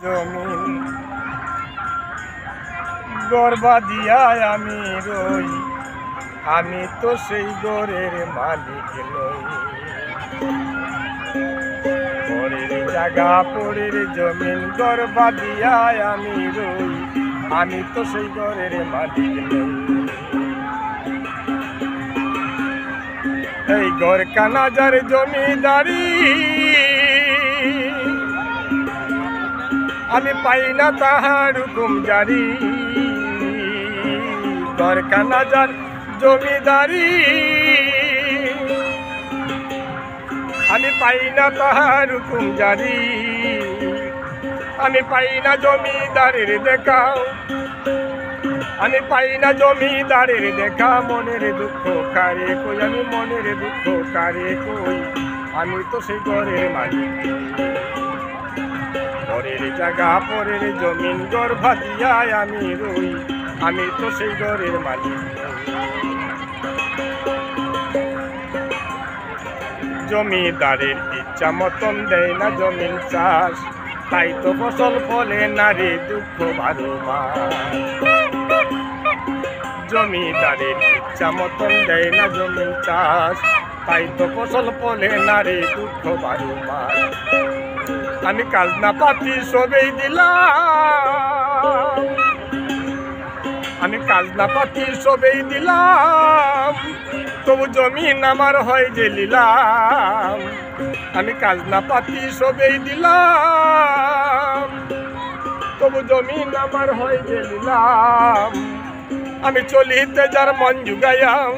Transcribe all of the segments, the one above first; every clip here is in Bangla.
জমিন গর্বা দিয়ায় আমি রই, আমি তো সেই ঘরের মালিক নই। পরের জায়গা পরের জমিন গর্বা দিয়ায় আমি রই, আমি তো সেই ঘরের মালিক নই। এই ঘর কানাজার জমিদারি আমি পাই না তাহার হুকুম জারি। ঘর কানাজার জমিদারি আমি পাই না তাহার হুকুম জারি। আমি পাই না জমিদারের দেখা, আমি পাই না জমিদারের দেখা। মনের দুঃখ কারে কই, আমি মনের দুঃখ কারে কই, আমি তো সেই ঘরের মালিক। পরের জায়গা পরের জমিন গর্ভা দিয়ায় আমি রই, আমি তো সেই ঘরের মালিক। জমিদারের ইচ্ছা মতন দেয় না জমিন চাষ, তাই তো ফসল ফলে নারী দুঃখ 12 মাস। জমিদারের ইচ্ছা মতন দেয় না জমিন চাষ, তাই তো ফসল ফলে নারী দুঃখ 12 মাস। আমি কাজ না পাতি সবেই দিলাম, আমি কাজ না পাতি সবেই দিলাম, তবু জমিন আমার হয় যে লিলাম। আমি কাজ না পাতি সবেই দিলাম, তবু জমিন আমার হয় যে লিলাম। আমি চলিতে যার মন জুগাইয়াম,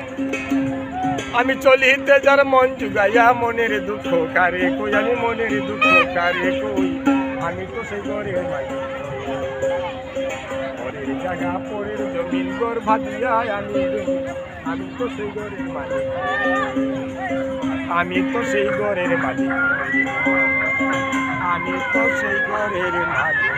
আমি চলিতে যার মন জুগাইয়া, মনের দুঃখ কারে কই, আমি মনের দুঃখ কারে কই, আমি তো সেই ঘরের মালিক। পরের জায়গা পরের জমিন গর্ভা দিয়ায় আমি রই, আমি তো সেই ঘরের মালিক, আমি তো সেই ঘরের মালিক, আমি তো সেই ঘরের মালিক।